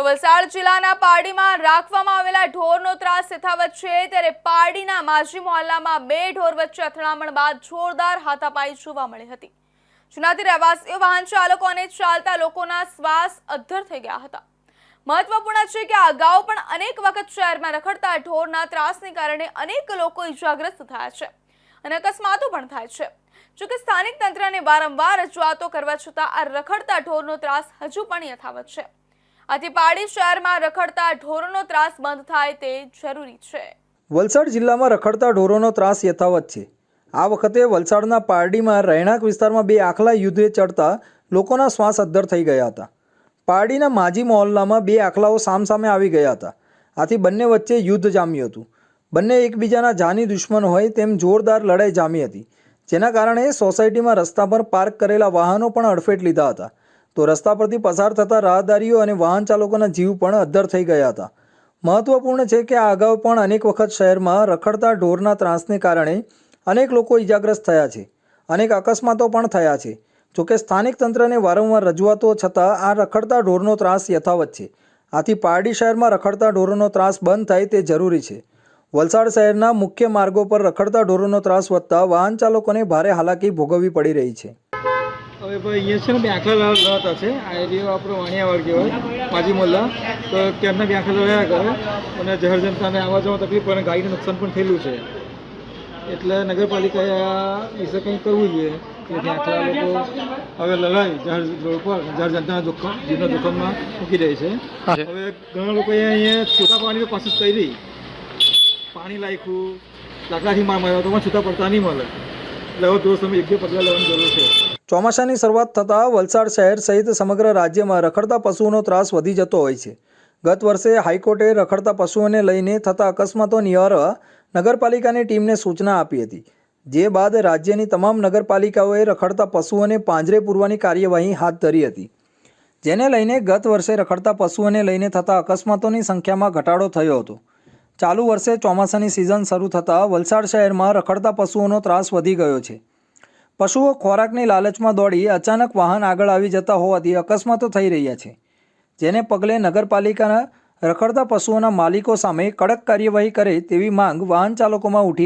વલસાડ જિલ્લાના પારડીમાં રાખવામાં આવેલા ઢોરનો ત્રાસ યથાવત છે, ત્યારે પારડીના માજી મહોલ્લામાં બે ઢોર વચ્ચે અથડામણ બાદ જોરદાર હાથાપાઈ જોવા મળી હતી, જેનાથી રહેવાસીઓ, વાહન ચાલકો અને ચાલતા લોકોના શ્વાસ અદ્ધર થઈ ગયા હતા। મહત્વપૂર્ણ છે કે અગાઉ પણ અનેક વખત શહેરમાં રખડતા ઢોરના ત્રાસને કારણે અનેક લોકો ઇજાગ્રસ્ત થયા છે અને અકસ્માતો પણ થાય છે। જોકે સ્થાનિક તંત્રને વારંવાર રજૂઆતો કરવા છતાં આ રખડતા ઢોરનો ત્રાસ હજુ પણ યથાવત છે। આથી પારડી શહેરમાં રખડતા ઢોરોનો ત્રાસ બંધ થાય તે જરૂરી છે। વલસાડ જિલ્લામાં રખડતા ઢોરોનો ત્રાસ યથાવત છે। આ વખતે વલસાડના પારડીમાં રહેણાંક વિસ્તારમાં બે આખલા યુદ્ધે ચડતા લોકોના શ્વાસ અદ્ધર થઈ ગયા હતા। પારડીના માજી મહોલ્લામાં બે આખલાઓ સામસામે આવી ગયા હતા। આથી બંને વચ્ચે યુદ્ધ જામ્યું હતું। બંને એકબીજાના જાની દુશ્મન હોય તેમ જોરદાર લડાઈ જામી હતી, જેના કારણે સોસાયટીમાં રસ્તા પર પાર્ક કરેલા વાહનો પણ અડફેટ લીધા હતા, તો રસ્તા પરથી પસાર થતા રાહદારીઓ અને વાહન ચાલકોના જીવ પણ અદ્ધર થઈ ગયા હતા। મહત્વપૂર્ણ છે કે આ અગાઉ પણ અનેક વખત શહેરમાં રખડતા ઢોરના ત્રાસને કારણે અનેક લોકો ઇજાગ્રસ્ત થયા છે, અનેક અકસ્માતો પણ થયા છે। જોકે સ્થાનિક તંત્રને વારંવાર રજૂઆતો છતાં આ રખડતા ઢોરનો ત્રાસ યથાવત છે। આથી પારડી શહેરમાં રખડતા ઢોરોનો ત્રાસ બંધ થાય તે જરૂરી છે। વલસાડ શહેરના મુખ્ય માર્ગો પર રખડતા ઢોરોનો ત્રાસ વધતા વાહન ચાલકોને ભારે હાલાકી ભોગવવી પડી રહી છે। હવે ભાઈ અહીંયા છે ને બે આખલા લડાતા છે। આ એરિયો આપણો વાણિયાવાડ કહેવાય, માજી મોલ્લા। તો ત્યારના બે આખલા લડ્યા કરે અને જહર જનતાને આવવા જવા તકલીફ અને ગાડીને નુકસાન પણ થયેલું છે, એટલે નગરપાલિકાએ આ વિશે કંઈ કરવું જોઈએ કે ત્યાં આખલા લોકો હવે લડાઈ જહર જનતાના જીવના જોખમમાં મૂકી દે છે। હવે ઘણા લોકોએ અહીંયા છૂટા પાણી કોશિશ કરી, પાણી નાખ્યું, લાકડાથી માર માર્યો તો છૂટા પડતા નહીં મળે, એટલે હવે દોસ્ત અમે યોગ્ય પગલાં લેવાની જરૂર છે। ચોમાસાની શરૂઆત થતાં વલસાડ શહેર સહિત સમગ્ર રાજ્યમાં રખડતા પશુઓનો ત્રાસ વધી જતો હોય છે। ગત વર્ષે હાઈકોર્ટે રખડતા પશુઓને લઈને થતા અકસ્માતો નિવારવા નગરપાલિકાની ટીમને સૂચના આપી હતી, જે બાદ રાજ્યની તમામ નગરપાલિકાઓએ રખડતા પશુઓને પાંજરે પૂરવાની કાર્યવાહી હાથ ધરી હતી, જેને લઈને ગત વર્ષે રખડતા પશુઓને લઈને થતા અકસ્માતોની સંખ્યામાં ઘટાડો થયો હતો। ચાલુ વર્ષે ચોમાસાની સિઝન શરૂ થતાં વલસાડ શહેરમાં રખડતા પશુઓનો ત્રાસ વધી ગયો છે। પશુઓ ખોરાકની લાલચમાં દોડી અચાનક વાહન આગળ આવી જતા હોવાથી અકસ્માતો થઈ રહ્યા છે, જેને પગલે નગરપાલિકાના રખડતા પશુઓના માલિકો સામે કડક કાર્યવાહી કરે તેવી માંગ વાહન ચાલકોમાં ઉઠી રહી છે।